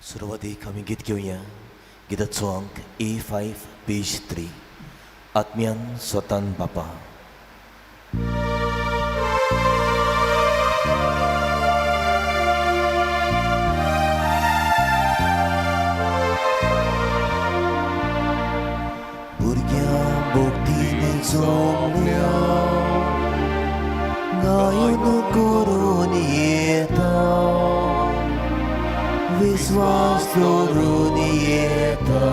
सुरवातीक आमी गीत घेवया. गिताचो अंक A5 पेज 3. आत्म्यान स्वतान बापा. भुरग्यां भोगतीन जोमल्या गायन करून येता, विश्वास दवरून येता,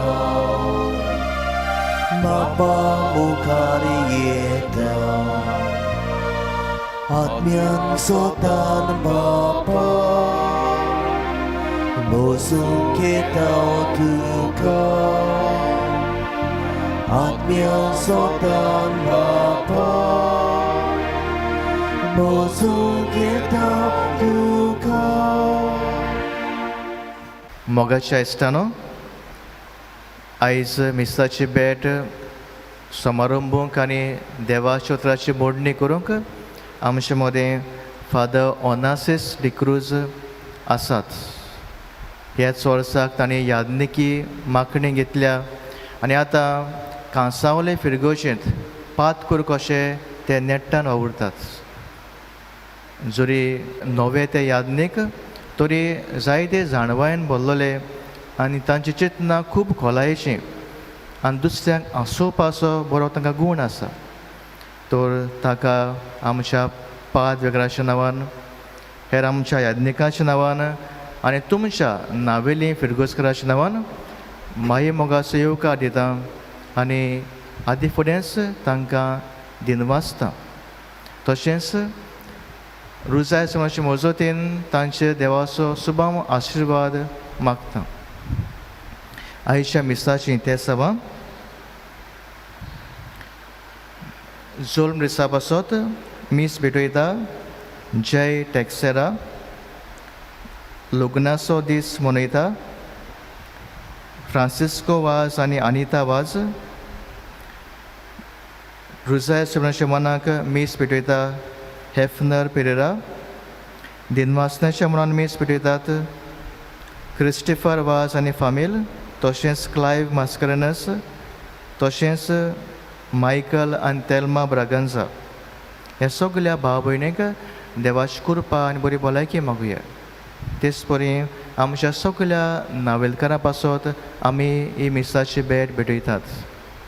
बापा मुखार येता. आत्म्यान स्वतान बापा मोसूंक येता तुका. आत्म्यान स्वतान बापा मोसूंक येता तुका. मोगाच्या इश्टानो, आयज मिसाची भेट समारंभूंक आनी देवाच्या उतराची मोडणी करूंक आमचे मदें फादर ओनासिस डिक्रूज आसात. ह्याच वर्साक तांणी यादनिकी मागणी घेतल्या आनी आतां कांसावले फिरगोशेंत पात करूंक अशें ते नेट्टान वावुरतात. जरी नवे ते यादनीक तरी जायते जाणवायेन भरलेले आनी तांची चिंतना खूब खोलायेचीं आनी दुसऱ्यांक आंसोवपाचो बरो तांकां गूण आसा. तर ताका आमच्या पाद वेगळ्याच्या नांवान, हेर आमच्या यादनिकांच्या नांवान आनी तुमच्या नावेली फिरगोसकराच्या नांवान माये मोगाचो येवकार दिता आनी आदी फुडेंच तांकां दिनवासता. तशेंच रुजाय समाजाचे मोजोतेन तांचे देवाचो सुबाम आशिर्वाद मागता. आयच्या मिसाची ते सभा जोल्म दिसा पासत मीस भेटयता जय टॅक्सेरा. लग्नाचो दीस मनयता फ्रांसिस्को वाज आनी अनिता वाज. रुजाय समाजाच्या मनाक मीस भेटयता हेफनर पेरेरा. दिनवासनाच्या मनान मीस भेटयतात क्रिस्टिफर वाज आनी फामील, तशेंच क्लायव मास्करेनस, तशेंच मायकल आनी तेल्मा ब्रागंजा. हे सगल्या भाव भयणीक देवाची कृपा आनी बरी भलायकी मागुया. तेच परी आमच्या सगल्या नावेलकारां पासत आमी ही मिसाची भेट भेटयतात.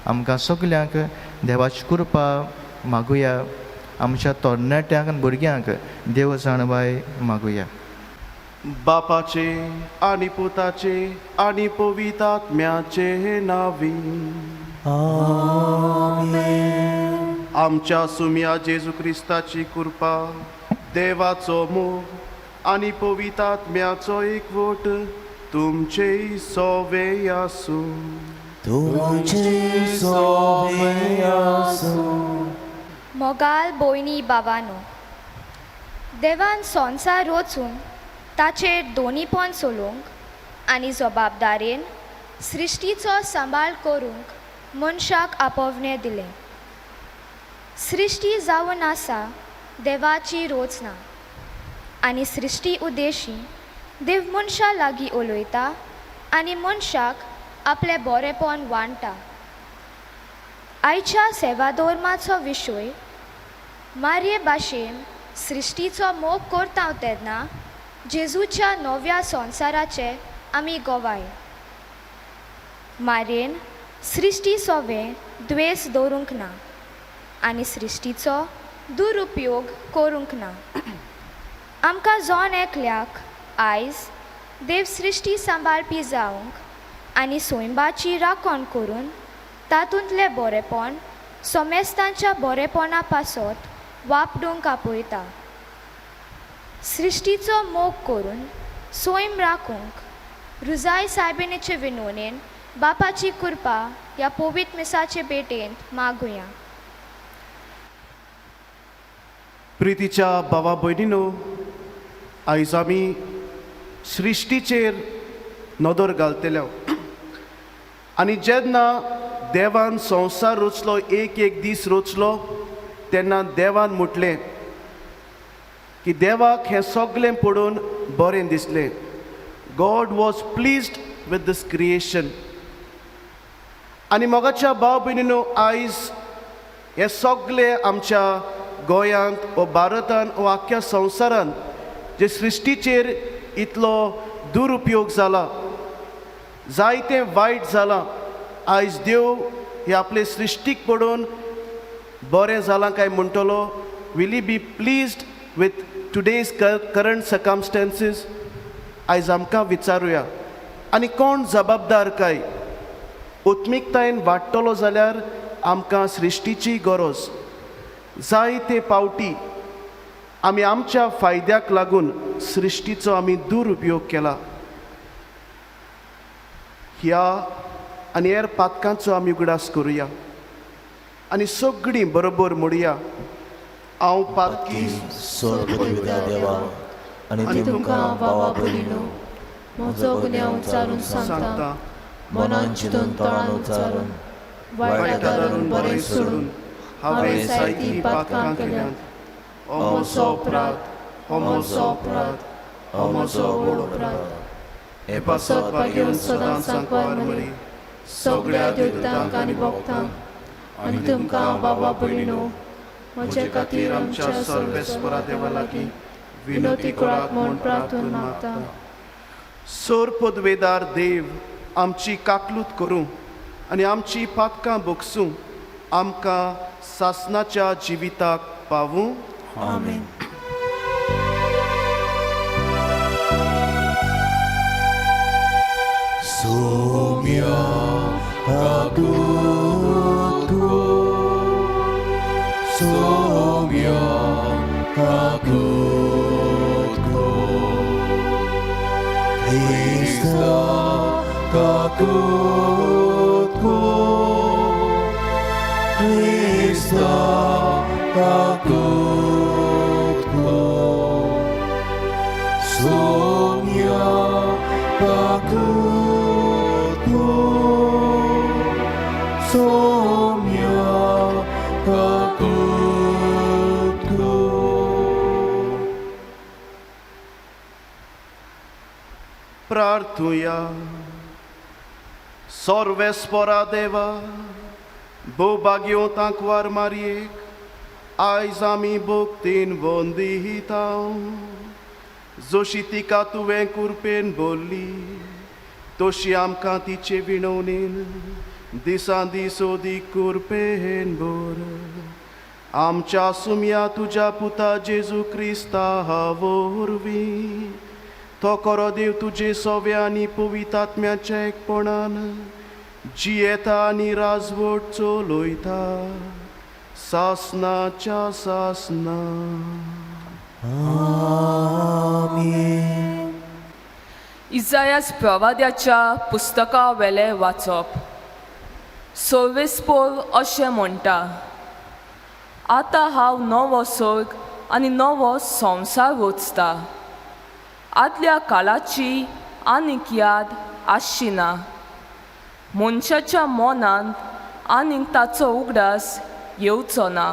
आमकां सगल्यांक देवाची कृपा मागुया. आमच्या तरणाट्यांक आनी भुरग्यांक देव जाणवाय मागुया. बापाचे आनी पुताचे आनी पवित्र आत्म्याचे नावी. आमच्या सुम्या जेजू क्रिस्ताची कृपा, देवाचो मोग आनी पवित्र आत्म्याचो एकवट तुमचे सोवे आसूं. तुमचे सोवे आसूं. मोगाल भयणी बाबांनो, देवान संवसार रचून ताचेर दोनीपण चलोवंक आनी जबाबदारेन सृश्टीचो सांबाळ करूंक मनशाक आपोवणें दिलें. सृश्टी जावन आसा देवाची रोचना आनी सृश्टी उद्देशी देव मनशा लागीं उलयता आनी मनशाक आपलें बरेपण वांडटा. आयच्या सेवाधर्माचो विशय मारये भाशेन सृश्टीचो मोग करता तेन्ना जेजूच्या नव्या संवसाराचे आमी गोवाय. मारयेन सृश्टी सोवें द्वेस दवरूंक ना आनी सृश्टीचो दुरुपयोग करूंक ना. आमकां जोन एकल्याक आयज देव सृश्टी सांबाळपी जावंक आनी सोयंबाची राखण करून तातूंतलें बरेपण सोमेस्तांच्या बरेपणा पासत वापडूंक आपयता. सृश्टीचो मोग करून सोयम राखूंक रुजाय सायबिणीचे विनवणेन बापाची कृपा ह्या पवित्र मिसाचे भेटेंत मागुया. प्रितीच्या भावा भयणीनो, आयज आमी सृश्टीचेर नदर घालतले आनी जेन्ना देवान संवसार रचलो, एक दीस रचलो, तेन्ना देवान म्हटलें की देवाक हें सगळें पडून बरें दिसलें. God was pleased with this creation. आनी मोगाच्या भाव भयणीनो, आयज हे सगळे आमच्या गोंयांत व भारतांत व आख्ख्या संवसारांत जे सृश्टीचेर इतलो दुरुपयोग जाला, जायतें वायट जालां, आयज देव हे आपले सृश्टीक पडोवन बरें जालां काय म्हणटलो. Will he be pleased with today's current circumstances? आयज आमकां विचारुया. आनी कोण जबाबदार काय? उत्मिकतायेन वाडटलो जाल्यार आमकां सृश्टीची गरज. जायते पावटी आमी आमच्या फायद्याक लागून सृश्टीचो आमी दुरुपयोग केला. ह्या आनी हेर पातकांचो आमी उगडास करुया आनी सगळीं बरोबर म्हणुया. हांव पातकी सोडविता देवा आनी तुमकां भावा भयणीनो, म्हजो गुन्यांव उच्चारून सांगता, मनान चिंतून तोंडान उच्चारून, वायट घालून बरें सोडून हांवें जायतीं पातकां केल्यात. हो म्हजो अपराध, हो म्हजो अपराध, हो म्हजो व्हड अपराध. हे सद्भाग घेवन सदांच सांगपार मरी सगळ्या देवतांक आनी भक्तांक आनी तुमकां भावा भयणीनो, म्हजे खातीर आमच्या सर्वेस्परा देवा लागीं विनोती करात म्हूण प्रार्थना मागता. सोर पदवेदार देव, आमची काकलूत करूं आनी आमची पातकां भोगसूं आमकां सासणाच्या जिविताक पावूं. आमेन. Sumia kakutku, Sumia kakutku, Krista kakutku, Krista kakutku, Sumia kakutku. Somia kakutku. प्रार्थुया. सर्वेस्परा देवा, भोवभाग्यो तांकवार मारयेक आयज आमी भोगतीन वंदिता. जशी तिका तुवें कुरपेन बोल्ली, तशी आमकां तिचे विणवणेन दिसां दीस ओदीक कुरपेन बोर. आमच्या सुम्या तुज्या पुता जेजू क्रिस्ता वरवीं तो खरो देव तुजे सोव्या आनी पवित्र आत्म्याच्या एकपणान जियेता आनी राजवट चलोयता सासनाच्या सासना. आमेन. इसायास प्रवाद्याच्या पुस्तका वेले वाचप. सर्वेस्पोर अशें म्हणटा, आतां हांव नवो स्वर्ग आनी नवो संवसार रचता. आदल्या काळाची आनीक याद आसची ना. मनशाच्या मनांत आनीक ताचो उगडास येवचो ना.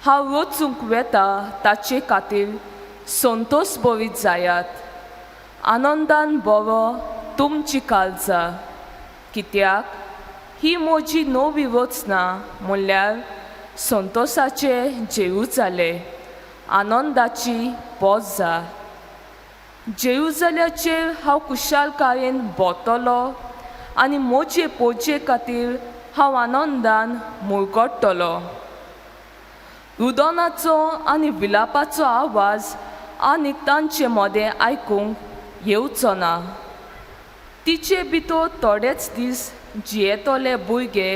हांव रचूंक वेता ताचे खातीर संतोश भरीत जायात. आनंदान बरो तुमची काळजां, कित्याक ही म्हजी नवी रचना म्हणल्यार संतोशाचे जेरुजाले, आनंदाची पोजा. जेरुजाल्याचेर हांव कुशालकायेन भोंवतलो आनी म्हजे पोजे खातीर हांव आनंदान मुरगडटलो. रुदनाचो आनी विलापाचो आवाज आनीक तांचे मोदें आयकूंक येवचो ना. तिचे भितर थोडेच दीस जियेतले भुरगे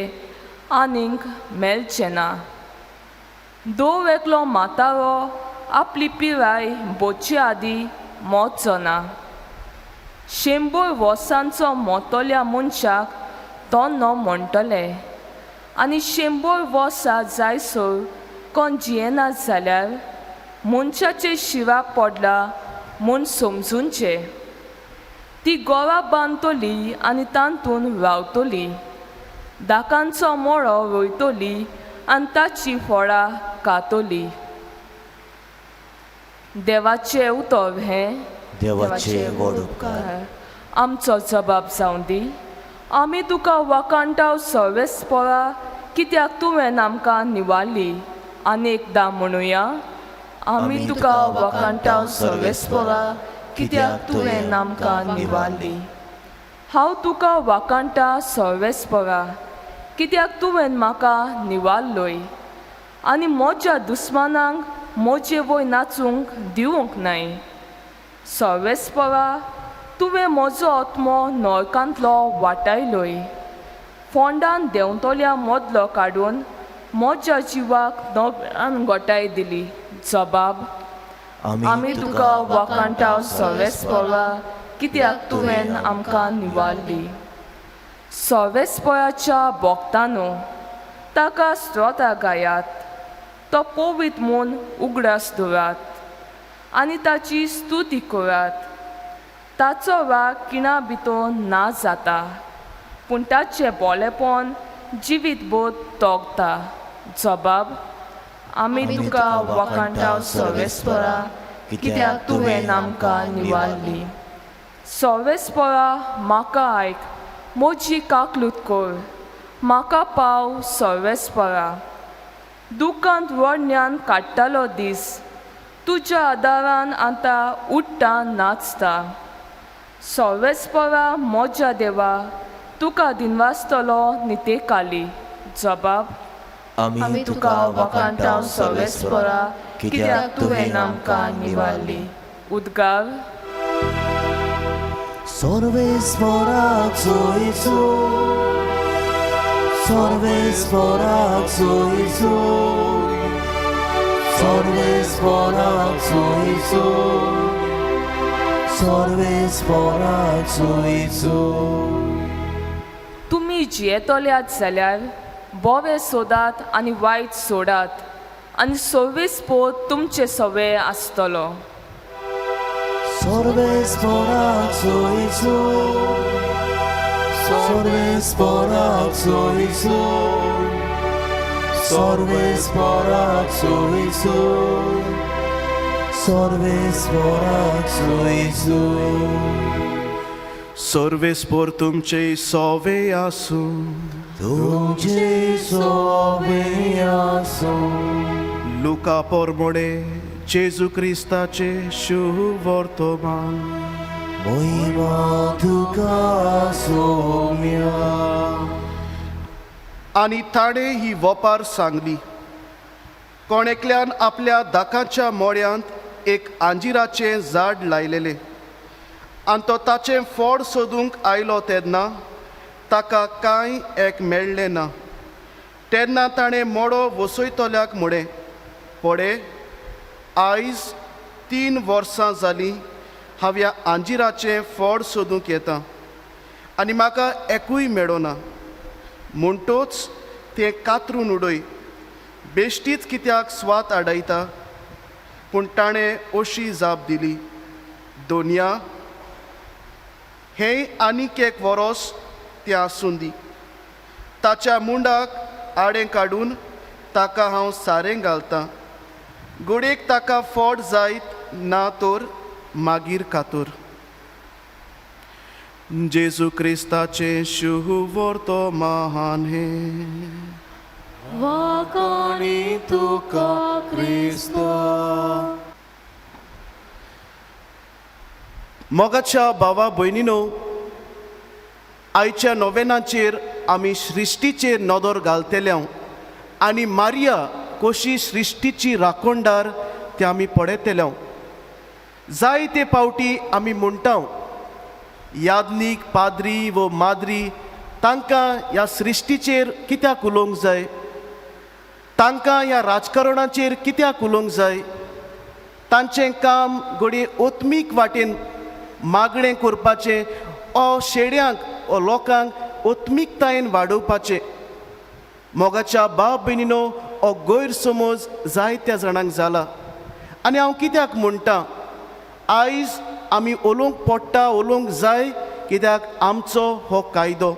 आनीक मेलचे ना. दो एकलो म्हातारो आपली पिराय बोचे आदीं मोचो ना. 100 वर्सांचो मोतोल्या मनशाक तो नो म्हणटले आनी 100 वर्सां जायसर कोण जियेना जाल्यार मनशाचे शिराक पडला म्हूण समजूंचे. ती गोरा बांदतली आनी तांतून रावतली. दाकांचो मळो रोयतली आनी ताची फळां खातली. देवाचें उतर हें. देवाचे व्हड उपकार आमचो जबाब जावं दी. आमी तुका वकांटाव सर्वेस्परा कित्याक तुवें आमकां निवाळ्ळी. आनी एकदां म्हणुया, आमी तुका वकांटाव सर्वेस्परा कित्याक तुवें आमकां निवाळ्ळी. हांव तुका वकांटा सर्वेस्परा कित्याक तुवें म्हाका निवाळ्ळोय. आनी म्हज्या दुस्मानांक म्हजे वय नाचूंक दिवंक नाय. सर्वेस्परा तुवें म्हजो आत्मो नरकांतलो वाटायलोय. फोंडान देंवतल्या मदलो काडून म्हज्या जिवाक नव्यान गोटाय दिली. जबाब आमी तुका वकांटाव सर्वेस्परा कित्याक तुवें आमकां निवाळ्ळी. सर्वेस्पराच्या भोगतानो ताका स्तोत्रां गायात. तो पवित्र म्हूण उगडास दवरात आनी ताची स्तुती करात. ताचो राग किणा भितर ना जाता, पूण ताचें बोलेपण जिवीतभर तोगता. जबाब आमी तुका वकांटाव सर्वेस्परा कित्याक तुवें आमकां निवाळ्ळी. सर्वेस्परा म्हाका आयक, म्हजी काकलूत कर. म्हाका पाव सर्वेस्परा. दुखांत व्हडण्यान काडटालो दीस, तुज्या आदारान आतां उठ्ठा नाचता. सर्वेस्परा म्हज्या देवा, तुका दिनवासतलो नितेकाली. जबाब आमी तुका वकांटाव सर्वेस्परा कित्याक तुवें आमकां निवाळ्ळी. उद्गार सर्वेस्पराचो येसू, सर्वेस्पराचो येसू, सर्वेस्पराचो येसू, सर्वेस्पराचो येसू. तुमी जियेतल्यात जाल्यार बोवे सोदात आनी वायट सोडात, आनी सर्वेस्पोर तुमचे सवे आसतलो. सर्वेस्पराचो येसू, सर्वेस्पराचो येसू, सर्वेस्पराचो येसू, सर्वेस्पराचो येसू. सर्वेस्पोर तुमचे सोवे आसूं, तुमचे सोवे आसूं. लुका पोरमोडे जेजू क्रिस्ताचे शुभ वर्तमान. महिमा तुका सौम्या. आनी ताणें ही वपार सांगली. कोण एकल्यान आपल्या दाकाच्या मोळ्यांत एक आंजिराचें झाड लायलेलें, आनी तो ताचें फळ सोदूंक आयलो तेन्ना ताका कांय एक मेळ्ळें ना. तेन्ना ताणें मोडो वसयतल्याक म्हळें, पळय, आयज 3 वर्सां जालीं हांव ह्या आंजिराचें फळ सोदूंक येतां आनी म्हाका एकूय मेळोना. म्हणटूच तें कातरून उडय. बेश्टीच कित्याक स्वात आडायता. पूण ताणें अशी जाप दिली, दोनया, हें आनीक एक वरोस तें आसूं दी. ताच्या मुंडाक आडें काडून ताका हांव सारें घालतां. घोडेक ताका फळ जायत ना तर मागीर कातूर. जेजू क्रिस्ताचें शुभ वर्तमान हें. वाकाणी तुका क्रिस्त. मोगाच्या भावा भयणीनो, आयच्या नोवेनाचेर आमी सृश्टीचेर नदर घालतल्यांव आनी मारिया कशी सृश्टीची राखणदार तें आमी पळयतल्यांव. जायते पावटी आमी म्हणटाव, याज्ञीक, पाद्री व माद्री तांकां ह्या सृश्टीचेर कित्याक उलोवंक जाय, तांकां ह्या राजकारणाचेर कित्याक उलोवंक जाय. तांचें काम घडये ओत्मीक वाटेन मागणें करपाचें ओ शेड्यांक ओ लोकांक ओत्मीकतायेन वाडोवपाचें. मोगाच्या बाब भयणीनो, हो गैरसमज जायत्या जाणांक जाला. आनी हांव कित्याक म्हणटां, आयज आमी उलोवंक पडटा, उलोवंक जाय, कित्याक आमचो हो कायदो.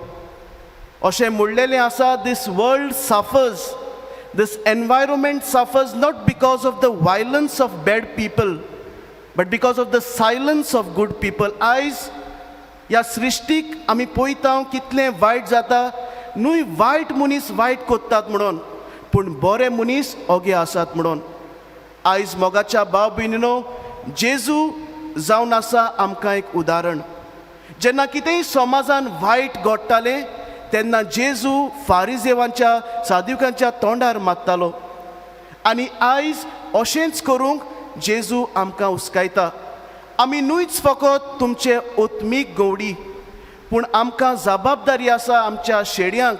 अशें म्हणलेलें आसा, this world suffers, this environment suffers not because of the violence of bad people, but because of the silence of good people आयज ह्या सृश्टीक आमी पळयता कितलें वायट जाता. न्हय वायट मनीस वायट कोत्तात म्हणून, पूण बरे मनीस ओगे आसात म्हणून. आयज मोगाच्या भाव भयणीनो, जेजू जावन आसा आमकां एक उदाहरण. जेन्ना कितेंय समाजान वायट घडटालें तेन्ना जेजू फारिजेवांच्या सादुकांच्या तोंडार मारतालो. आनी आयज अशेंच करूंक जेजू आमकां उस्कायता. आमी न्हूच फकत तुमचे ओत्मीक गवडी, पूण आमकां जबाबदारी आसा आमच्या शेड्यांक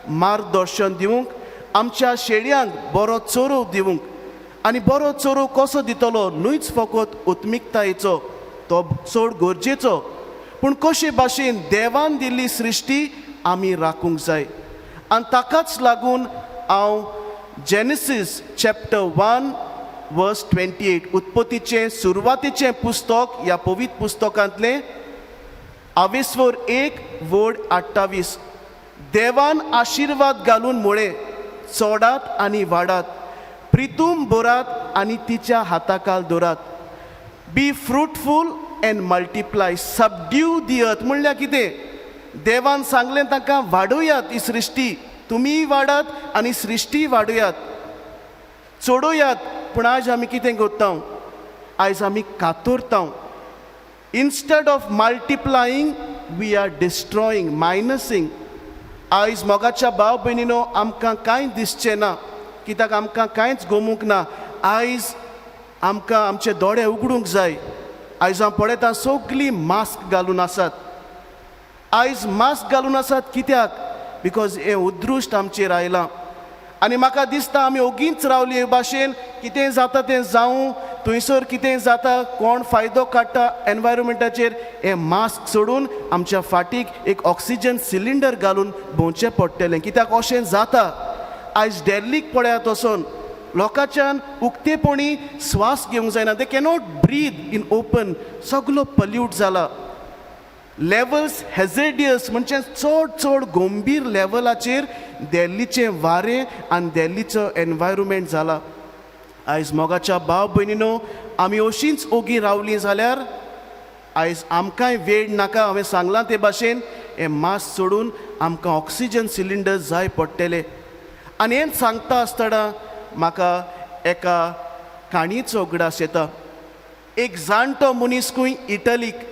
मार्गदर्शन दिवंक, आमच्या शेड्यांक बरो चोरो दिवंक. आनी बरो चोरो कसो दितलो? न्हूच फकत ओत्मीकतायेचो, तो चड गरजेचो, पूण कशे भाशेन देवान दिल्ली सृश्टी आमी राखूंक जाय. आनी ताकाच लागून हांव जेनेसीस चॅप्टर 1 वर्स 28 उत्पत्तीचें सुरवातीचें पुस्तक ह्या पवित्र पुस्तकांतलें 1 वड 28 देवान आशिर्वाद घालून म्हळें, चोडात आनी वाडात, प्रितूम बरात आनी तिच्या हाताखाल दवरात. बी फ्रुटफूल एंड मल्टिप्लाय, सबड्यू दी अर्थ. म्हणल्यार कितें? देवान सांगलें तांकां वाडोयात ही सृश्टी, तुमी वाडात आनी सृश्टी वाडोयात, चोडोयात. पूण आयज आमी कितें करता? आयज आमी कातोरता. Instead of multiplying we are destroying, minusing. आयज मोगाच्या भाव भयणीनो आमकां कांय दिसचें ना, कित्याक आमकां कांयच गमूंक ना. आयज आमकां आमचे दोळे उगडूंक जाय. आयज हांव पळयतां सगळीं मास्क घालून आसात. आयज मास्क घालून आसात कित्याक? बिकॉज हें उद्रुश्ट आमचेर आयलां. आनी म्हाका दिसता आमी ओगींच रावली हे भाशेन कितें जाता तें जावं, थंयसर कितें जाता, कोण फायदो काडटा एनवायरमेंटाचेर, हें मास्क सोडून आमच्या फाटीक एक ऑक्सिजन सिलिंडर घालून भोंवचें पडटलें. कित्याक अशें जाता. आयज दिल्लीक पळयात वचोन लोकांच्यान उक्तेपणी स्वास घेवंक जायना. दे कॅनॉट ब्रीद इन ओपन. सगलो पल्यूट जाला. लेवल्स हेझेडियस म्हणजे चड गंभीर लेवलाचेर दिल्लीचें वारें आनी दिल्लीचो एनवायरमेंट जाला. आयज मोगाच्या भाव भयणीनो आमी अशींच ओगी रावलीं जाल्यार आयज आमकांय वेळ नाका. हांवें सांगलां ते भाशेन हें मास्क सोडून आमकां ऑक्सिजन सिलिंडर जाय पडटले. आनी हें सांगता आसतना म्हाका एका काणयेचो उगडास येता. एक जाणटो मनीस खंय इटलीक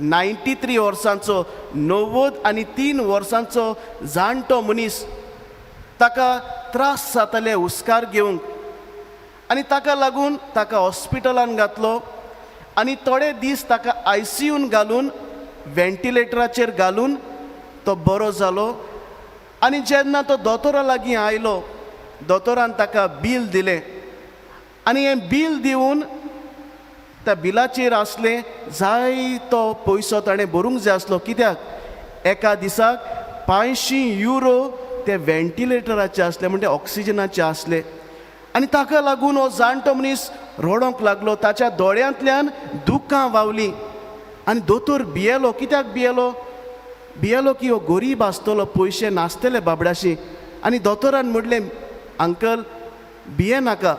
93 वर्सांचो, 93 वर्सांचो जाणटो मनीस, ताका त्रास जाताले हुस्कार घेवंक. आनी ताका लागून ताका हॉस्पिटलान घातलो आनी थोडे दीस ताका ICUन घालून वेंटिलेटराचेर घालून तो बरो जालो. आनी जेन्ना तो दोतोरा लागीं आयलो, दोतोरान ताका बील दिलें. आनी हें बील दिवन त्या बिलाचेर आसलें जायतो पयसो ताणें भरूंक जाय आसलो. कित्याक? एका दिसाक 500 युरो ते वेंटिलेटराचे आसले, म्हणजे ऑक्सिजनाचे आसले. आनी ताका लागून हो जाणटो मनीस रडोंक लागलो. ताच्या दोळ्यांतल्यान दुकां वावलीं. आनी दोतोर भियेलो. कित्याक भियेलो? भियेलो की हो गरीब आसतलो, पयशे नासतले बाबड्याशी. आनी दोतोरान म्हणलें, अंकल भिये नाका,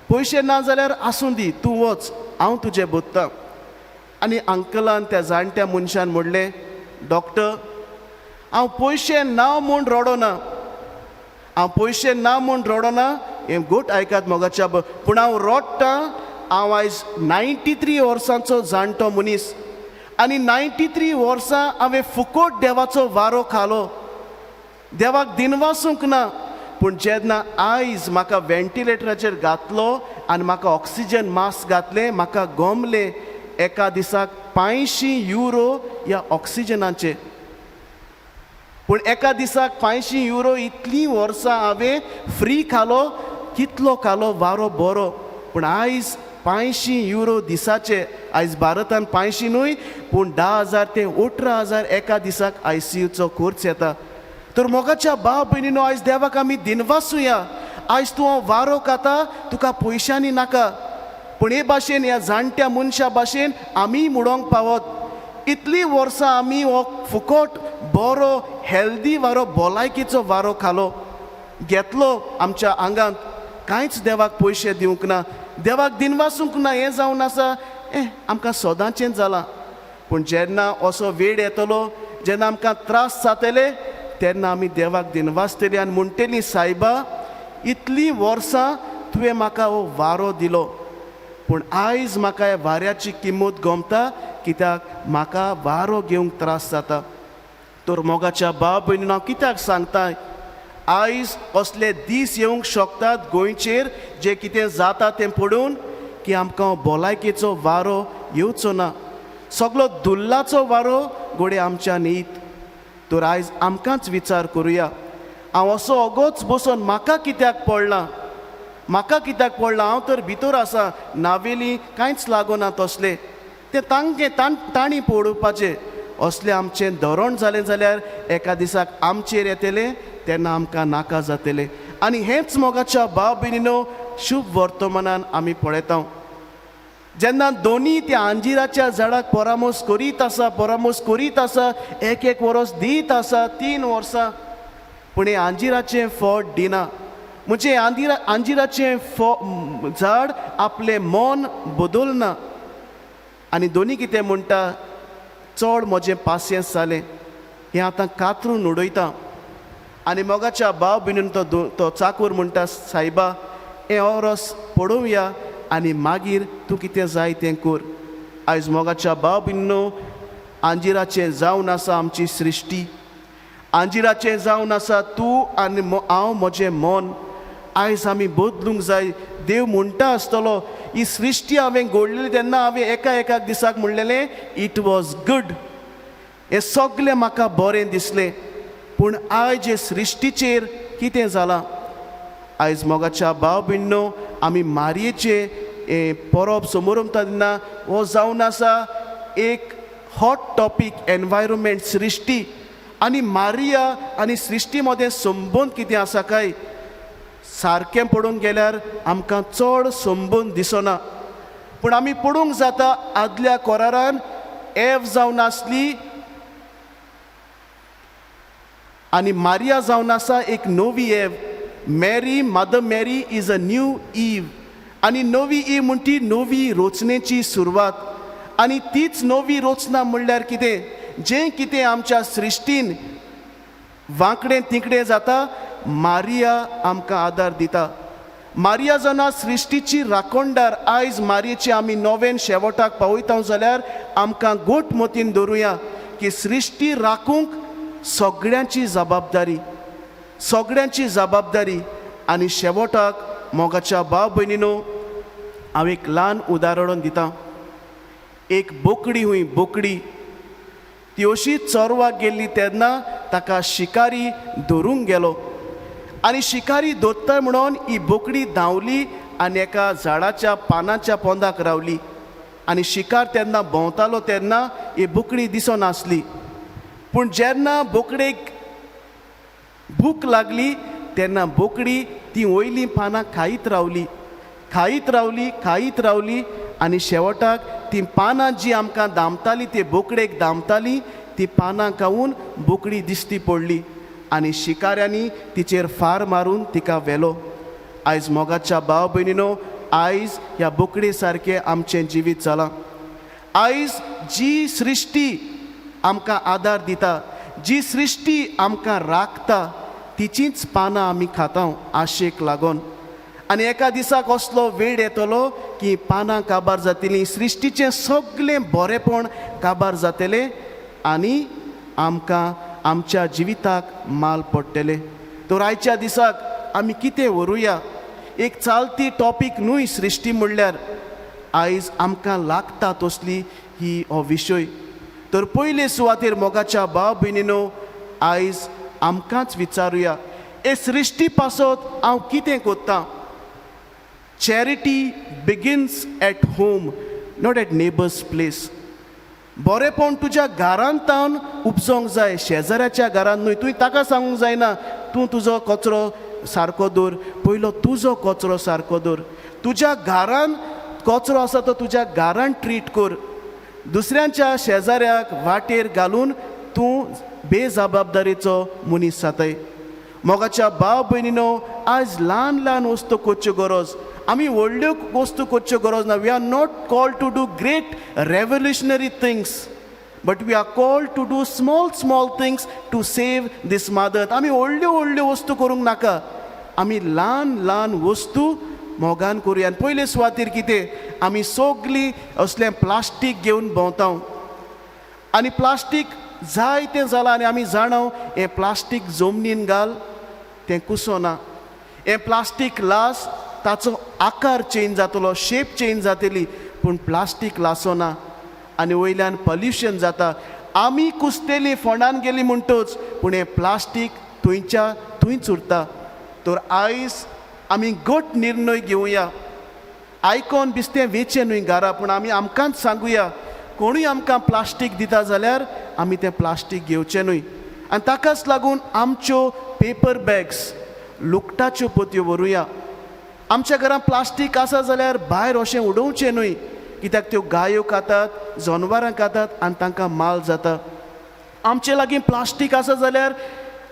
पयशे ना जाल्यार आसूं दी, तूं वच, हांव तुजें बोत्तां. आनी अंकलान त्या जाणट्या मनशान म्हणलें, डॉक्टर हांव पयशे ना म्हूण रडोना, हांव पयशे ना म्हूण रडोना. हें गोट आयकात मोगाच्या, पूण हांव रडटां. हांव आयज 93 वर्सांचो जाणटो मनीस. आनी 93 वर्सां हांवें फुकट देवाचो वारो खालो. देवाक दिनवासूंक ना. पूण जेन्ना आयज म्हाका वेंटिलेटराचेर घातलो आनी म्हाका ऑक्सिजन मास्क घातलें, म्हाका गमलें एका दिसाक 500 युरो ह्या ऑक्सिजनाचे. पूण एका दिसाक 500 युरो इतलीं वर्सां हांवें फ्री खालो. कितलो खालो वारो बरो. पूण आयज 500 युरो दिसाचे. आयज भारतान 500 न्हय, पूण 10,000 ते 18,000 एका दिसाक ICUचो खर्च येता. तर मोगाच्या भाव भयणीनो आयज देवाक आमी दिनवासुया. आयज तूं वारो खाता, तुका पयशांनी नाका. पूण हे भाशेन ह्या जाणट्या मनशा भाशेन आमी म्हणोंक पावत, इतलीं वर्सां आमी हो फुकट बरो हेल्दी वारो, भलायकेचो वारो खालो, घेतलो आमच्या आंगांत. कांयच देवाक पयशे दिवंक ना, देवाक दिनवासूंक ना. हें जावन आसा आमकां सदांचें जालां. पूण जेन्ना असो वेळ येतलो जेन्ना आमकां त्रास जातले तेन्ना आमी देवाक दिनवासतली आनी म्हणटली, सायबा इतलीं वर्सां तुवें म्हाका हो वारो दिलो, पूण आयज म्हाका ह्या वाऱ्याची किंमत गमता, कित्याक म्हाका वारो घेवंक त्रास जाता. तर मोगाच्या भाव भयणीन हांव कित्याक सांगता, आयज असले दीस येवंक शकतात गोंयचेर जे कितें जाता तें पळोवन की आमकां भलायकेचो वारो येवचो ना. सगळो दुल्लाचो वारो घोडे आमच्यान येत. तर आयज आमकांच विचार करुया, हांव असो ओगोच बसून म्हाका कित्याक पडलां, म्हाका कित्याक पडलां, हांव तर भितर आसा, नावेली कांयच लागोना तसलें. तें तांणी पळोवपाचें. असलें आमचें धोरण जालें जाल्यार एका दिसाक आमचेर येतलें तेन्ना आमकां नाका जातलें. आनी हेंच मोगाच्या भाव भयणीनो शुभ वर्तमानान आमी पळयता. जेन्ना दोनी त्या आंजिराच्या झाडाक परामोस करीत आसा, एक वर्स दीत आसा, 3 वर्सां, पूण हें आंजिराचें फळ दिना. म्हणजे आंजिराचें झाड आपलें मन बदलना. आनी दोनी कितें म्हणटा, चड म्हजें पासियेंस जालें, हें आतां कातरून उडयता. आनी मोगाच्या भाव भयणीन तो चाकूर म्हणटा, सायबा हें ओरोस पळोवया आनी मागीर तूं कितें जाय तें कर. आयज मोगाच्या भाव भयणीनो, आंजिराचें जावन आसा आमची सृश्टी, आंजिराचें जावन आसा तूं आनी हांव म्हजें मन. आयज आमी बदलूंक जाय. देव म्हणटा आसतलो, ही सृश्टी हांवें घडलेली तेन्ना हांवें एका दिसाक म्हणलेलें इट वॉज गूड, हें सगळें म्हाका बरें दिसलें. पूण आयज हे सृश्टीचेर कितें जालां? आयज मोगाच्या भाव भयणीनो, आमी मारयेचें परब समारंभता तेन्ना हो जावन आसा एक हॉट टॉपीक, एनवायरमेंट, सृश्टी. आनी मारिया आनी सृश्टी मदें संबंद कितें आसा काय? सारकें पळोवंक गेल्यार आमकां चड संबंद दिसना. पूण आमी पळोवंक जाता आदल्या कोरारान एव जावन आसली आनी मारिया जावन आसा एक नवी एव. मॅरी, मदर मॅरी इज अ न्यू ईव. आनी नवी ईव म्हणटी नवी रचनेची सुरवात. आनी तीच नवी रचना म्हणल्यार कितें? जें कितें आमच्या सृश्टीन वांकडें तिकडें जाता, मारिया आमकां आदार दिता. मारिया जावन सृश्टीची राखणदार. आयज मारयेचें आमी नवें शेवटाक पावयता जाल्यार आमकां गोट मोतीन धरुया की सृश्टी राखूंक सगळ्यांची जबाबदारी. आनी शेवटाक मोगाच्या भाव भयणीनो, हांव एक ल्हान उदाहरण दितां. एक बोकडी ती अशी चोरवाक गेल्ली तेन्ना ताका शिकारी धरूंक गेलो. आनी शिकारी धरता म्हणून ही बोकडी धांवली आनी एका झाडाच्या पानाच्या पोंदाक रावली. आनी शिकार तेन्ना भोंवतालो तेन्ना ही बोकडी दिसनासली. पूण जेन्ना बोकडेक भूक लागली तेन्ना बोकडी ती वयलीं पानां खायत रावली आनी शेवटाक ती पानां जी आमकां दामताली, ती बोकडेक दामताली, ती पानां खावून बोकडी दिश्टी पडली. आनी शिकाऱ्यांनी तिचेर फार मारून तिका व्हेलो. आयज मोगाच्या भाव भयणीनो, आयज ह्या बोकडी सारकें आमचें जिवीत जालां. आयज जी सृश्टी आमकां आदार दिता, जी सृश्टी आमकां राखता, तिचींच पानां आमी खाता आशेक लागून. आनी एका दिसाक असलो वेळ येतलो की पानां काबार जातलीं, सृश्टीचें सगळें बरेंपण काबार जातलें आनी आमकां आमच्या जिविताक माल पडटले. तर आयच्या दिसाक आमी कितें व्हरुया? एक चालती टॉपीक न्हूय सृश्टी म्हणल्यार. आयज आमकां लागता तसली हो विशय. तर पयले सुवातेर मोगाच्या भाव भयणीनो, आयज आमकांच विचारुया, हे सृश्टी पासत हांव कितें कोत्तां? Charity begins at home, not at neighbours place. बरेंपण तुज्या घरांतावन उपजोंक जाय, शेजाऱ्याच्या घरांत न्हय. तुवें ताका सांगूंक जायना तूं तुजो कचरो सारको दवर, पयलो तुजो कचरो सारको दवर. तुज्या घरान कचरो आसा तो तुज्या घरान ट्रीट कर. दुसऱ्यांच्या शेजाऱ्याक वाटेर घालून तूं बेजबाबदारेचो मनीस जाताय. मोगाच्या भाव भयणीनो, आयज ल्हान वस्तू करच्यो गरज. आमी व्हडल्यो वस्तू करच्यो गरज ना. We are not called to do great revolutionary things, but we are called to do small things to save these mother. आमी व्हडल्यो वस्तू करूंक नाका, आमी ल्हान वस्तू मोगान करुया. आनी पयले सुवातेर कितें, आमी सगळीं असलें प्लास्टीक घेवन भोंवता आनी प्लास्टीक जायतें जालां आनी आमी जाणा हें प्लास्टीक जमनीन घाल तें कुसोना. हें प्लास्टीक लास ताचो आकार चेंज जातलो, शेप चेंज जातली, पूण प्लास्टीक लासोना आनी वयल्यान पल्युशन जाता. आमी कुसतेलीं फोंडान गेलीं म्हणटच, पूण हें प्लास्टीक थंयच्या थंयच उरता. तर आयज आमी गट निर्णय घेवया. आयकोन बिस्तें वेचें न्हय घरा, पूण आमी आमकांच सांगुया, कोणूय आमकां प्लास्टीक दिता जाल्यार आमी तें प्लास्टीक घेवचें न्हय. आनी ताकाच लागून आमच्यो पेपर बॅग्स, लुकटाच्यो पोतयो व्हरुया. आमच्या घरांत प्लास्टीक आसा जाल्यार भायर अशें उडोवचें न्हय, कित्याक त्यो गायो खातात, जनवरां खातात आनी तांकां माल जाता. आमचे लागीं प्लास्टीक आसा जाल्यार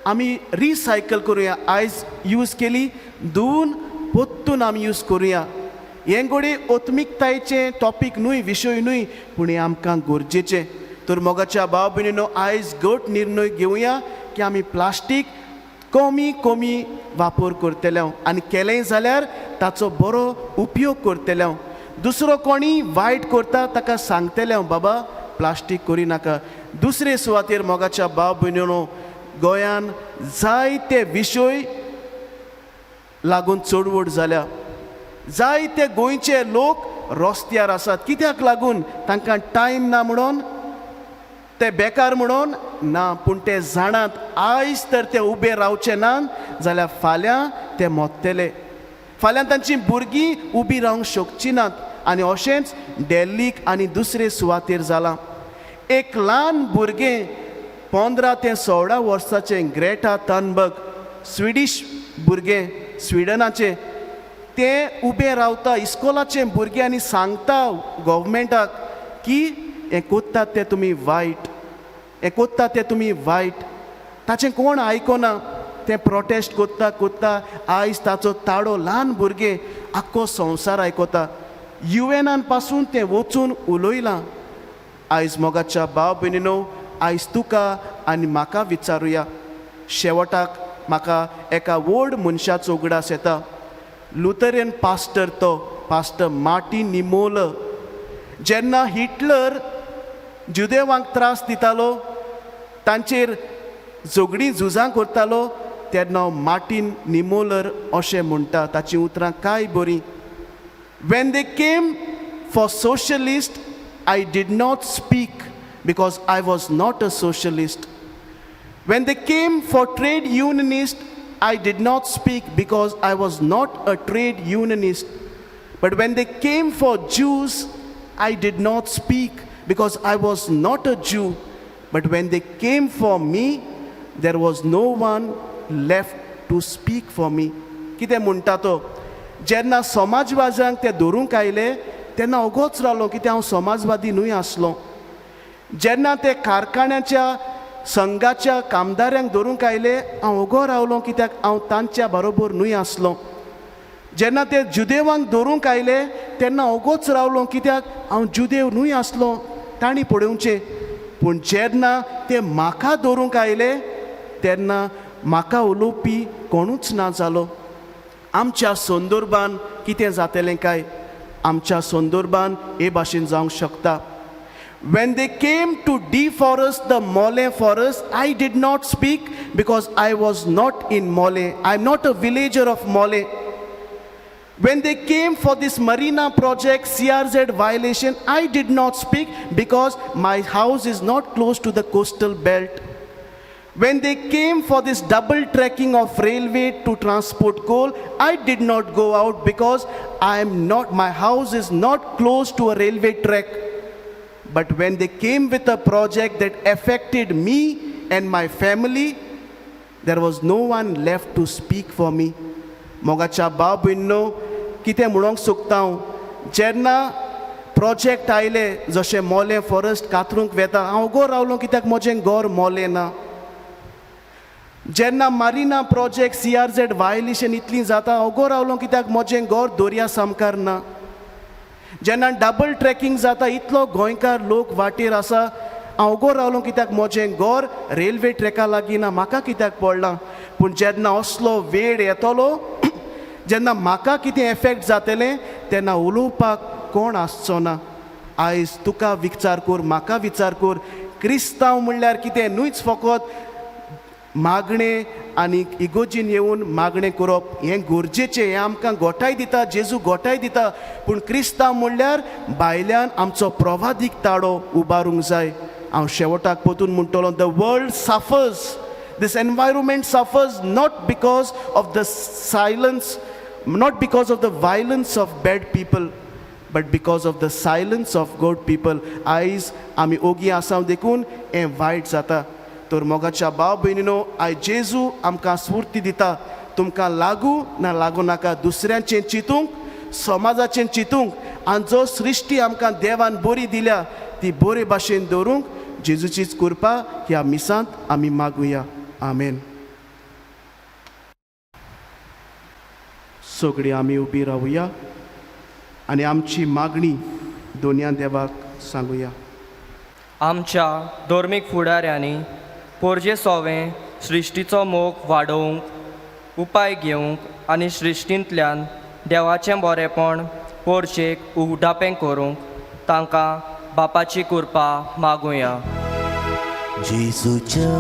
आमी रिसायकल करुया. आयज यूज केली धुवन पोत्तून आमी यूज करुया. हें घोडे ओत्मिकतायेचें टॉपीक न्हय, विशय न्हय, पूण हें आमकां गरजेचें. तर मोगाच्या भाव भयणीनो, आयज गट निर्णय घेवया की आमी प्लास्टीक कमी वापर करतले आनी केलें जाल्यार ताचो बरो उपयोग करतले. दुसरो कोणी वायट करता ताका सांगतले, बाबा प्लास्टीक करिनाका. दुसरे सुवातेर मोगाच्या भाव भयणीनो, गोंयान जायते विशय लागून चडवड जाल्या. जायते गोंयचे लोक रस्त्यार आसात. कित्याक लागून? तांकां टायम ना म्हणून, ते बेकार म्हणून ना, पूण ते जाणात आयज तर ते उबे रावचे नात जाल्यार फाल्यां ते मोत्तले. फाल्यां तांचीं भुरगीं उबी रावंक शकची नात. आनी अशेंच दिल्लीक आनी दुसरे सुवातेर जालां. एक ल्हान भुरगें 15 ते 16 वर्साचें ग्रेटा थनबर्ग, स्विडीश भुरगें, स्विडनाचें, तें उबें रावता इस्कोलाचें भुरगें आनी सांगता गव्हर्मेंटाक की हें कोत्तात तें तुमी वायट, हें कोत्तात तें तुमी वायट. ताचें कोण आयकोना, तें प्रोटेस्ट कोत्ता. आयज ताचो ताळो ल्हान भुरगें आख्खो संवसार आयकोता. युएनान पासून तें वचून उलयलां. आयज मोगाच्या भाव भयणीनो, आयज तुका आनी म्हाका विचारुया. शेवटाक म्हाका एका व्हड मनशाचो उगडास येता. लुथरियन पास्टर, तो पास्टर मार्टिन निमोलर. जेन्ना हिटलर जुदेवांक त्रास दितालो, तांचेर झगडीं झुजां करतालो, तेन्ना मार्टिन निमोलर अशें म्हणटा, ताचीं उतरां काय बरीं. When they came for socialist, I did not speak because I was not a socialist. When they came for trade unionist, I did not speak because I was not a trade unionist. But when they came for Jews, I did not speak because I was not a Jew. But when they came for me, there was no one left to speak for me. कितें म्हणटा तो? जेन्ना समाजवाद्यांक ते धरूंक आयले तेन्ना ओगोच रावलो, कित्याक हांव समाजवादी न्हय आसलो. जेन्ना ते कारखान्याच्या संघाच्या कामदारांक धरूंक आयले, हांव ओगो रावलो, कित्याक हांव तांच्या बरोबर न्हय आसलो. जेन्ना ते जुदेवांक धरूंक आयले तेन्ना ओगोच रावलो, कित्याक हांव जुदेव न्हय आसलो, तांणी पळोवचें. पूण जेन्ना ते म्हाका धरूंक आयले तेन्ना म्हाका उलोवपी कोणूच ना जालो. आमच्या संदर्भान कितें जातलें काय? आमच्या संदर्भान हे भाशेन जावंक शकता. When they came to deforest the Mole forest, I did not speak because I was not in Mole. I'm not a villager of Mole. When they came for this marina project, CRZ violation, I did not speak because my house is not close to the coastal belt. When they came for this double tracking of railway to transport coal, I did not go out because my house is not close to a railway track. But when they came with a project that affected me and my family, there was no one left to speak for me. मोगाच्या भाव भयणीनो, कितें म्हणूंक सोदता हांव, जेन्ना project आयले जशें मोले फॉरेस्ट कातरूंक वेता, हांव गो रावलो, कित्याक म्हजें घर मोले ना. जेन्ना मारिना प्रोजेक्ट CRZ वायलेशन इतली जाता ओगो रावलो कित्याक म्हजें गोर दर्या सामकार ना. जेन्ना डबल ट्रॅकिंग जाता इतलो गोंयकार लोक वाटेर आसा हांव ओगो रावलो कित्याक म्हजें गोर रेल्वे ट्रॅका लागीं ना म्हाका कित्याक पडलां. पूण जेन्ना असलो वेळ येतलो जेन्ना म्हाका कितें एफेक्ट जातलें तेन्ना उलोवपाक कोण आसचो ना. आयज तुका विचार कर म्हाका विचार कर क्रिस्तांव म्हणल्यार कितें न्हूच फकत मागणें आनी इगोजीन येवन मागणें करप हें गरजेचें हें आमकां गोठाय दिता जेजू गोठाय दिता. पूण क्रिस्तांव म्हणल्यार भायल्यान आमचो प्रवादीक ताळो उबारूंक जाय. हांव शेवटाक परतून म्हणटलो the world suffers this environment suffers not because of the silence, not because of the violence of bad people, but because of the silence of good people. आयज आमी ओगी आसाव देखून हें वायट जाता. तर मोगाच्या भाव भयणीनो आयज जेजू आमकां स्फूर्ती दिता तुमकां लागू ना लागू नाका दुसऱ्यांचें चिंतूंक समाजाचें चिंतूंक आनी जो सृश्टी आमकां देवान बरी दिल्या ती बरे भाशेन दवरूंक जेजूचीच कृपा ह्या मिसांत आमी मागुया. आमेन. सगळीं आमी उबी रावुया आनी आमची मागणी दोनया देवाक सांगुया. आमच्या धर्मीक फुडाऱ्यांनी पोरजे सोवें सृश्टीचो मोग वाडोवंक उपाय घेवंक आनी सृश्टींतल्यान देवाचें बरेंपण पोरचेक उगडापें करूंक तांकां बापाची कृपा मागुया. जेजूच्या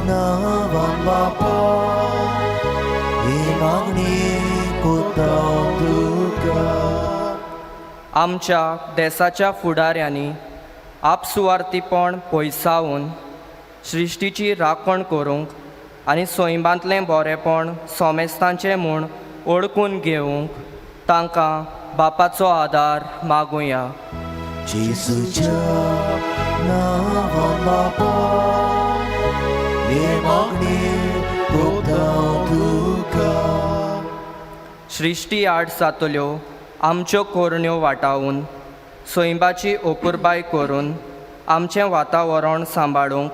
नांवान बापा ही मागणी कोता तुका. आमच्या देशाच्या फुडाऱ्यांनी आपसुवार्थीपण पयसावून सृश्टीची राखण करूंक आनी सोयंबांतलें बरेंपण सोमेस्तांचें म्हूण ओळखून घेवंक तांकां बापाचो आदार मागुया. जेजूच्या नांवान बापा ही मागणी कोता तुका. सृश्टी आड जातल्यो आमच्यो कोरण्यो वाटावून सोयंबाची ओपुरबाय करून आमचें वातावरण सांबाळूंक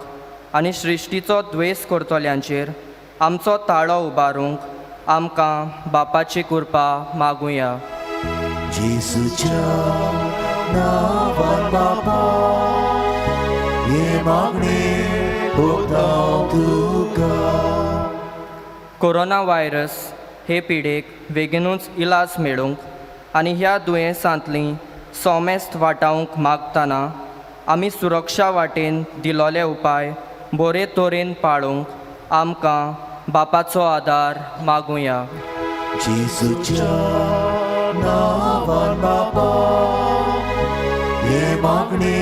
आनी सृश्टीचो द्वेस करतल्यांचेर आमचो ताळो उबारूंक आमकां बापाची कृपा मागुया. जेजूच्या नांवान बापा ही मागणी कोता तुका. कोरोना व्हायरस हे पिडेक बेगीनूच इलाज मेळूंक आनी ह्या दुयेंसांतलीं सोमेस्त वाटावंक मागतना आमी सुरक्षा वाटेन दिलोले उपाय बरे तरेन पाळूंक आमकां बापाचो आदार मागुया. जेजूच्या नांवान बापा ही मागणी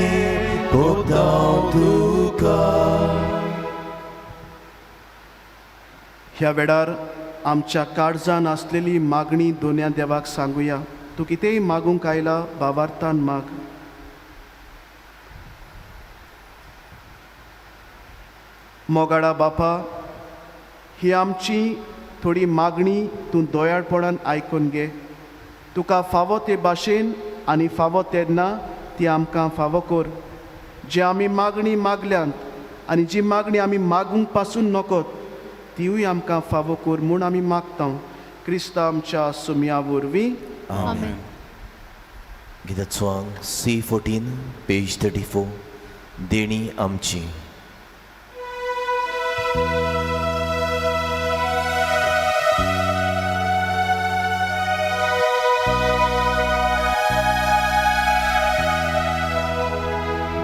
कोता तुका. ह्या वेळार आमच्या काळजान आसलेली मागणी दोनया देवाक सांगुया. तूं कितेंय मागूंक आयला भावार्थान माग. मोगाडा बापा ही आमची थोडी मागणी तूं दोयाळपणान आयकून घे. तुका फावो ते भाशेन आनी फावो तेन्ना ती आमकां फावो कर. जी आमी मागणी मागल्यांत आनी जी मागणी आमी मागूंक पासून नकोत तिवूय आमकां फावो कर म्हूण आमी मागता क्रिस्ता आमच्या सुमया वरवीं. Amen. Gita Song C14 page 34 देणी आमची.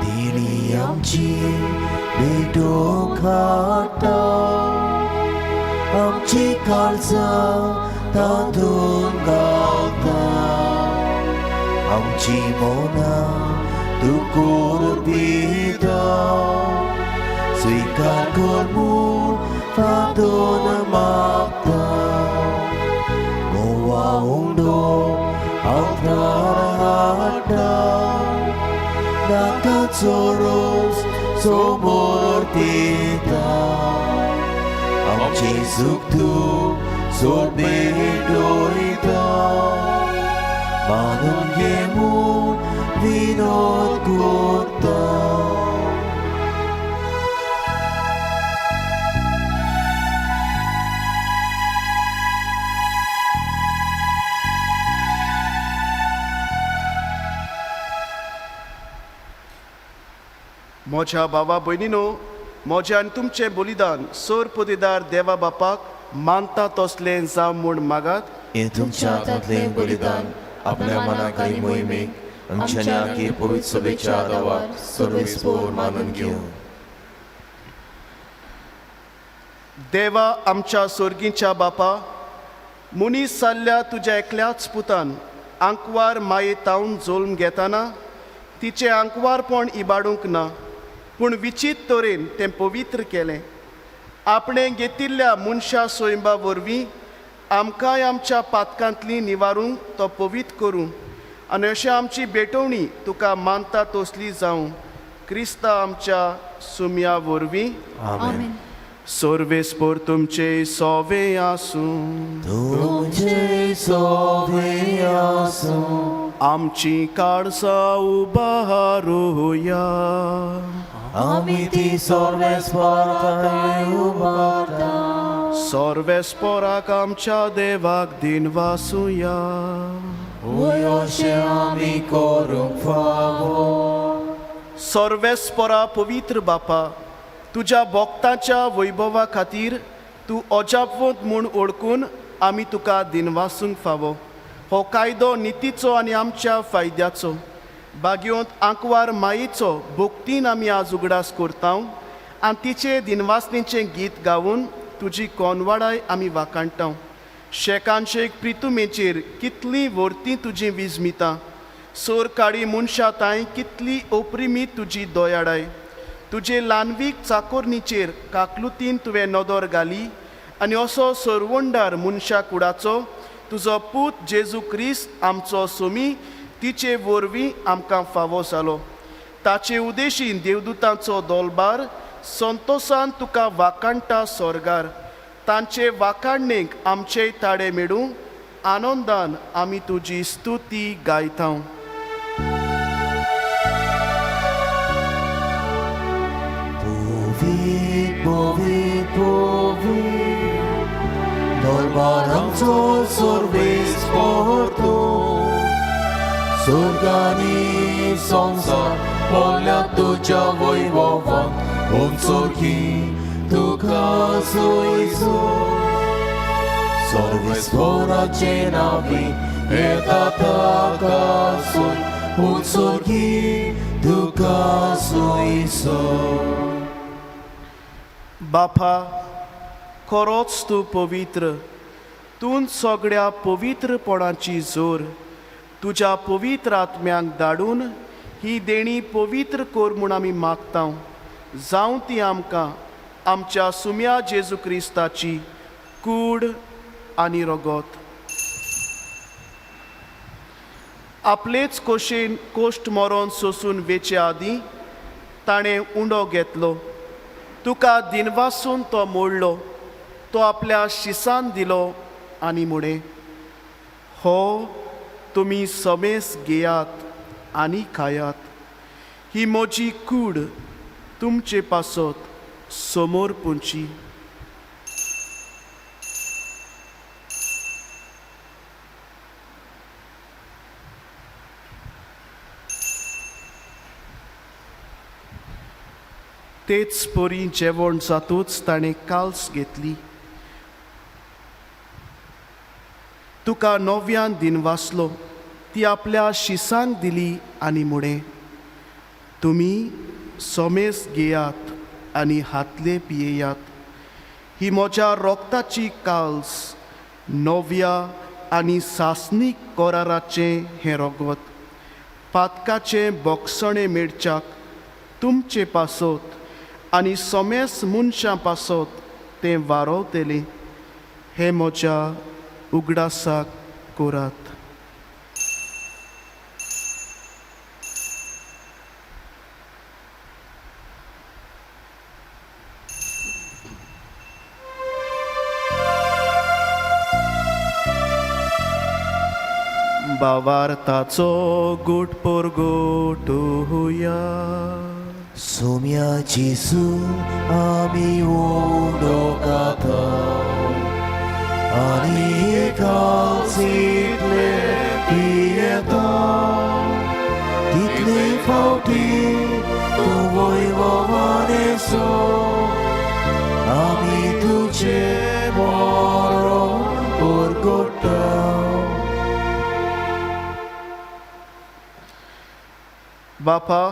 देणी आमची भेटो खाता आमची काळजां तांदून घालता आमची मोना तूं कोर दिता स्विकार कर म्हूण फादोन मागता. मोवा उंडो आंतरार हाडटा नाताचो रोस समोर दिता आमची सुख तूं सोड भेटोयता मानून घे म्हूण विनोद करता. म्हज्या भावा भयणीनो, म्हजें आनी तुमचें बलिदान सर पोदेदार देवा बापाक मानता तसलें जावं म्हूण मागात. हे तुमच्या हातांतलें बलिदान आपल्या मनाकारी मोहिमेक आमच्या की पवित्र सभेच्या आदारार सर्वेस्पोर मानून घेवं. देवा आमच्या सोर्गीच्या बापा, मुनीस जाल्ल्या तुज्या एकल्याच पुतान आंकवार मायेतावन जोल्म घेतना तिचें आंकवारपण इबाडूंक ना, पूण विचित तरेन तें पवित्र केलें. आपणें घेतिल्ल्या मनशा सोयंबा वरवीं आमकांय आमच्या पातकांतलीं निवारूंक तो पवित्र करूं आनी अशें आमची भेटवणी तुका मानता तसली जावं. क्रिस्ता आमच्या सुम्या वरवीं. आमेन. सर्वेस्पोर तुमचे सोवे आसूं. तुमचे सोवे आसूं. आमची काळजां उबारूया. आमी ती सर्वेस्पराक उबारता. सर्वेस्पोराक आमच्या देवाक दिनवासुया. वय अशें आमी करूंक फावो. सर्वेस्परा पवित्र बापा, तुज्या भक्तांच्या वैभवा खातीर तूं अजापवंत म्हूण ओळखून आमी तुका दिनवासूंक फावो. हो कायदो नितीचो आनी आमच्या फायद्याचो. बागयोंत आंकवार मायेचो भोगतीन आमी आज उगडास करता आनी तिचे दिनवासनेचें गीत गावून तुजी कोनवाडाय आमी वाकाणटा. शेकांशेक प्रितुमेचेर कितलीं वर्तीं तुजीं विजमिता. सोर काळी मनशां तांय कितली ओप्रिमीत तुजी दोयाडाय. तुजे ल्हानवीक चाकोरणीचेर काकलुतीन तुवें नदर घाली आनी असो सरवंडार मनशा कुडाचो तुजो पूत जेजू क्रिस्त आमचो सोमी तिचे वरवीं आमकां फावो जालो. ताचे उदेशीन देवदूतांचो दोलबार संतोशान तुका वाकाणटा स्वर्गार. तांचे वाकाणणेक आमचेय ताडे मेळूं आनंदान आमी तुजी स्तुती गायता. Povit, povit, povit, dolbaramco सर्वेस्पोर. Sorgani संसार पोल्या तुझ्या वैभवान उंचोकी तुका सोयीचो. सर्वेस्पोराचे नावी येता ताका सोय उंचोकी तुका सोयीचो. बापा, खरोच तूं पवित्र. तूं सगळ्या पवित्रपणाची जोर तुज्या पवित्र आत्म्यांक धाडून ही देणी पवित्र कोर म्हूण आमी मागता. जावं ती आमकां आमच्या सुम्या जेजू क्रिस्ताची कूड आनी रगत. आपलेच कोशेन कोश्ट मरण सोंसून वेचे आदीं ताणें उंडो घेतलो. तुका दिनवासून तो मोडलो. तो आपल्या शिसान दिलो आनी मुडे हो तुमी समेस घेयात आनी खायात. ही म्हजी कूड तुमचे पासत समोर पोंची. तेच परी जेवण जातूच ताणें काल्स घेतली. तुका नव्यान दिनवासलो. ती आपल्या शिसांक दिली आनी मुडे तुमी समेस घेयात आनी हातले पियेयात. ही म्हज्या रोगताची काल्स नव्या आनी सासनीक कोराराचें हें रगत. पातकाचें बोगसणें मेळच्याक तुमचे पासत आनी समेस मनशां पासत तें वारोवतलें. हें म्हज्या उगडासाक कोरात. भावार्थाचो गोट पोर गोटुया. सोम्या जेजू आमी उंडो खाता आनी काल्सितले पियेता. तितले फावटी तूं वैभव तुझे बरो उरगोटाव. बापा,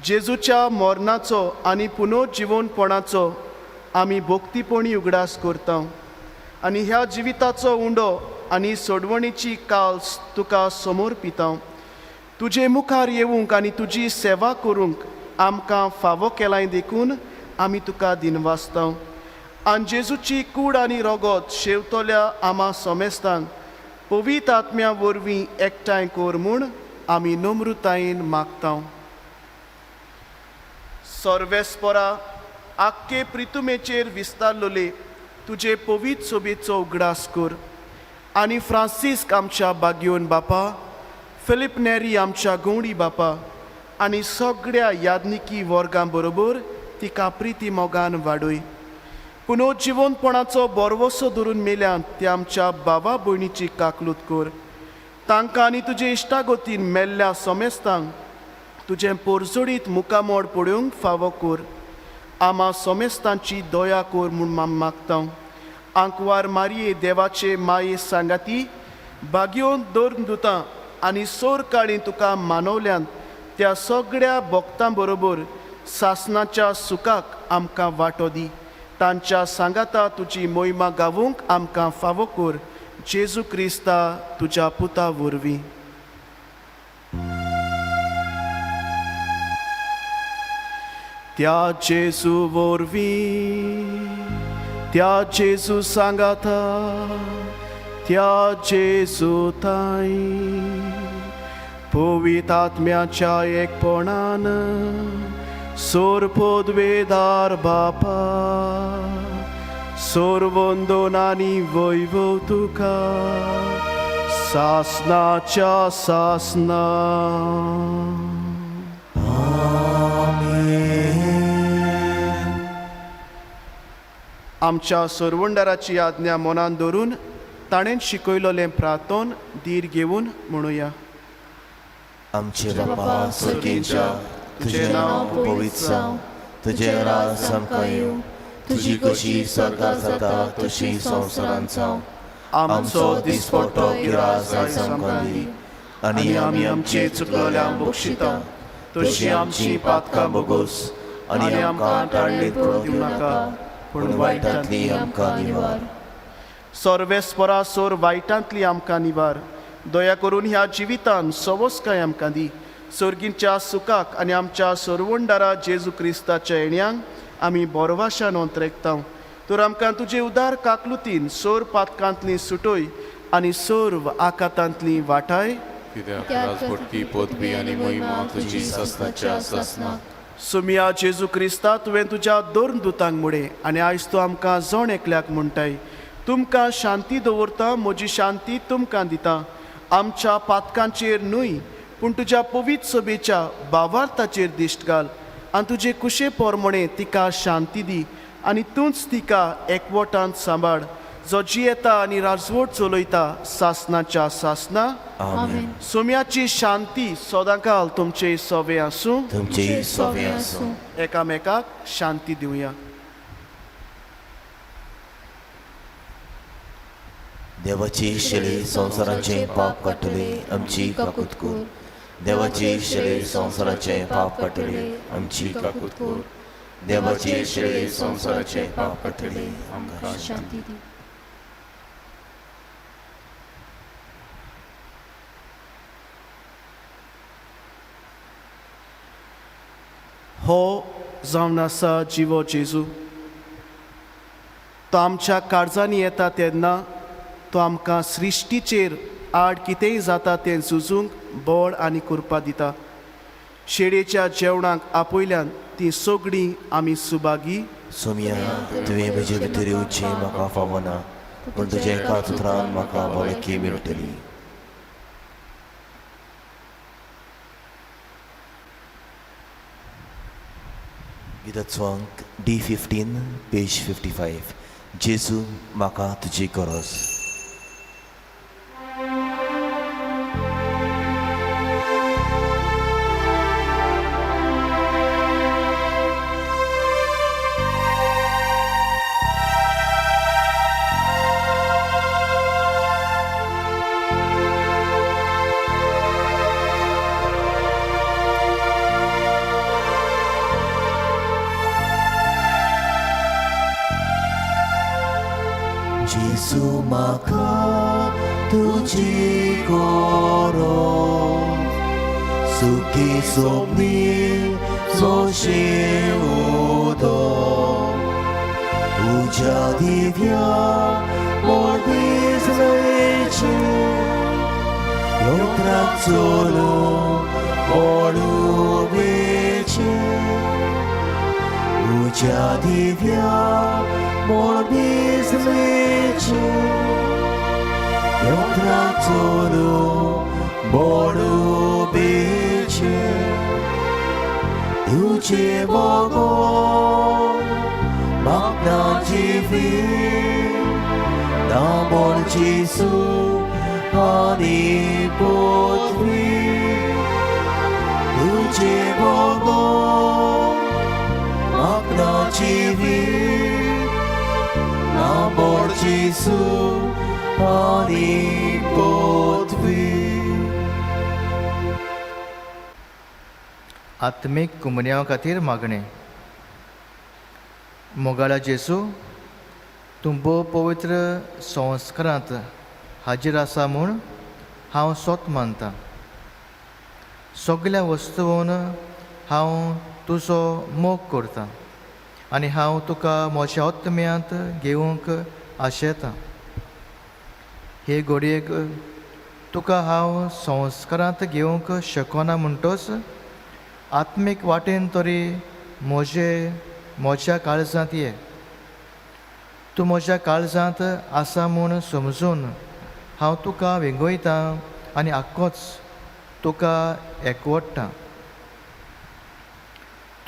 जेजूच्या मरणाचो आनी पुनर्जिवनपणाचो आमी भोक्तीपणी उगडास करता आनी ह्या जिविताचो उंडो आनी सोडवणीची काल्स तुका समर्पिता. तुजे मुखार येवंक आनी तुजी सेवा करूंक आमकां फावो केलाय देखून आमी तुका दिनवासता. आनी जेजूची कूड आनी रगत शेवतोल्या आमा समेस्तांक पवित्र आत्म्या वरवीं एकठांय कर म्हूण आमी नम्रतायेन मागता. सर्वेस्परा आख्खे प्रितुमेचेर विस्तारलोले तुजे पवित्र सोबेचो उगडास कर आनी फ्रांसिस्क आमच्या बागयोन बापा, फिलिप नेरी आमच्या गवंडी बापा आनी सगळ्या यादनिकी वर्गां बरोबर तिका प्रिती मोगान वाडय. पुनर्जिवनपणाचो बोरवोसो धरून मेल्यान ते आमच्या बाबा भयणीची काकलूत कर. तांकां आनी तुजे इश्टागोतीन मेल्ल्या समेस्तांक तुजें पोरजोडीत मुखामोड पळोवंक फावो कर. आमा समेस्तांची दया कर म्हूण मागता. आंकवार मारये देवाचे माये सांगाती बागयोन दोन दुतां आनी सोर काळी तुका मानवल्यान त्या सगळ्या भक्तां बरोबर सासणाच्या सुखाक आमकां वांटो दी. तांच्या सांगाता तुजी मोहिमा गावूंक आमकां फावो कर. जेजू क्रिस्ता तुज्या पुता वरवीं. त्या जेजू वरवीं, त्या जेजू सांगाता, त्या जेजू ताई पवित्र आत्म्याच्या एकपणान सोरपोदवेदार बापा सोरवंदोन आनी वैभव तुका सासनाच्या सासना. आमच्या सोरवंडाराची आज्ञा मनान धरून ताणें शिकयलोलें प्रार्थोन धीर घेवन म्हणुया. आमचे बापा सर्गेच्या, तुझे नाव पवित्र जावं, तुझे राज आमकां येवं, तुजी कशी स्वर्गार जाता तशी संवसारांत जावं. आमचो दिसपट्टो गिरास आयज आमकां दी आनी आमी आमचे चुकलोल्यांक बक्षिता तशी आमची पातकां बोगोस आनी आमकां ताळणेंत पडूंक दिवं नाका पूण वायटांतली आमकां निवार. सर्वेस्परा सोर वायटांतली आमकां निवार. दया करून ह्या जिवितान सवस्काय आमकां दी. सर्गींच्या सुखाक आनी आमच्या सोरवंडारा जेजू क्रिस्ताच्या येण्याक आमी बोरवाशान अंतरेकता. तर आमकां तुजे उदार काकलुतीन सोर पातकांतली सुटोय आनी सोर्व आकातांतली वाटाय. कित्याक राजपट्टी पदवी आनी मोहिमा तुजी सस्नाच्या सस्नाक. सुमिया जेजू क्रिस्ता तुवें तुज्या दोन दुतांक मुडे आनी आयज तूं आमकां जण एकल्याक म्हणटाय. तुमकां शांती दवरता, म्हजी शांती तुमकां दिता. आमच्या पातकांचेर न्हय पूण तुज्या पवित्र सोबेच्या भावार्थाचेर दिश्ट घाल आनी तुजे कुशे पोरमणे तिका शांती दी आनी तूंच तिका एकवटांत सांबाळ, जो जियेता आनी राजवट चलयता सासनाच्या सासना. आमेन. सुम्याची शांती सदांकाल तुमचे सोबे आसूं. तुमचे सोबे आसूं. एकामेकाक शांती दिवया. देवाची शेळी संवसाराचे पाप काडटले आमची काकूत कर. देवाची शेळी संवसाराचे पाप काडटले आमची काकूत कर. देवाची शेळी संवसाराचे पाप काडटले आमकां शांती दी. हो जावन आसा जिवो जेजू. तो आमच्या काळजांनी येता तेन्ना तो आमकां सृश्टीचेर आड कितेंय जाता तें झुजूंक बळ आनी कुरपा दिता. शेळयेच्या जेवणाक आपयल्यान ती सगळीं आमी सुभागी. सोमिया, तुवें म्हजे भितर येवचें म्हाका फावो ना पूण तुज्या एका उतरान म्हाका भलायकी मेळटली. गिताचो D15 पेज 55. जेजू म्हाका तुजी गरज. जेसू म्हाका तुजी गरज सुखी सोबनी जोशें उदक तुज्या दिव्या मोडीजलेचे योत्राक चलून पडुबेचे तुज्या दिव्या मोडीजलेचे योत्राक चलून पडुबेचे तुजे बगोन म्हाका जिवीत नामोल जेसू आनी पृथ्वी तुजे बगोन म्हाका जिवीत नामोल जेसू आनी पृथ्वी. आत्मीक कुमऱ्यां खातीर मागणें. मोगाळा जेसू, तूं भोव पवित्र संस्कारांत हाजीर आसा म्हूण हांव सोत मानतां. सगळ्या वस्तून हांव तुजो मोग करतां आनी हांव तुका म्हज्या आत्म्यांत घेवंक आशेतां. हे घडयेक तुका हांव संस्कारांत घेवंक शकना म्हणटच आत्मीक वाटेन तरी म्हज्या काळजांत ये. तूं म्हज्या काळजांत आसा म्हूण समजून हांव तुका वेंगयतां आनी आख्खोच तुका एकवटां.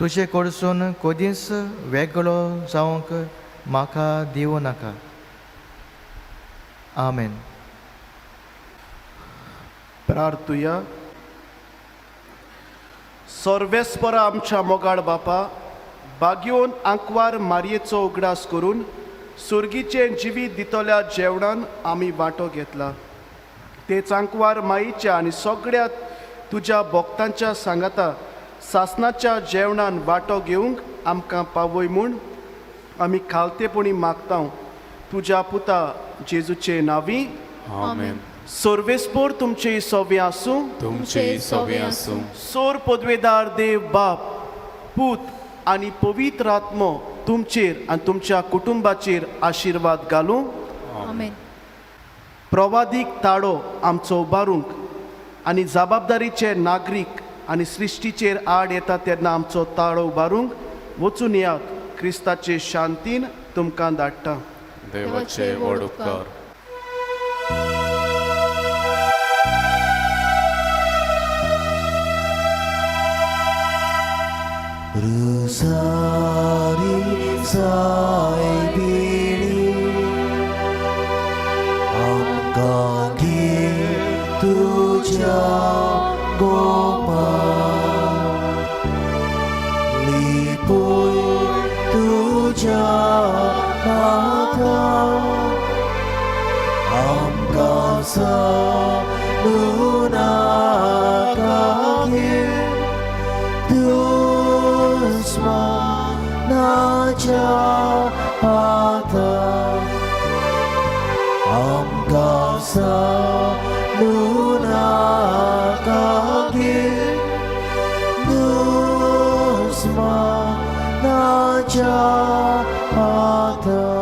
तुजे कडसून कधीच वेगळो जावंक म्हाका दिवं नाका. आमेन. प्रार्थुया. सर्वेस्परा आमच्या मोगाळ बापा, बागयोन आंकवार मारयेचो उगडास करून सुर्गीचें जिवीत दितल्या जेवणान आमी वांटो घेतला. तेच आंकवार माईच्या आनी सगळ्या तुज्या भक्तांच्या सांगाता सासणाच्या जेवणान वांटो घेवंक आमकां पावय म्हूण आमी खालतेपणी मागता तुज्या पुता जेजूचे नांवी. आमेन. सर्वेस्पोर तुमचे सवे आसूं. तुमचे सवे आसूं. सोर पदवेदार देव बाप, पूत आनी पवित्र आत्मो तुमचेर आनी तुमच्या कुटुंबाचेर आशिर्वाद घालूं. आमेन. प्रवादीक ताळो आमचो उबारूंक आनी जबाबदारीचे नागरीक आनी सृश्टीचेर आड येता तेन्ना आमचो ताळो उबारूंक वचून येयात. क्रिस्ताचे शांतीन तुमकां धाडटा. देवाचे व्हड उपकार. रुसारी सायबिणी आमकां घे तुज्या गोपाळ लिपूय तुज्या हातांत आमकां सांडूं नाका घे दुस्मानाच्या हातांत आमकां सांडूं नाका घे दुस्मानाच्या हातांत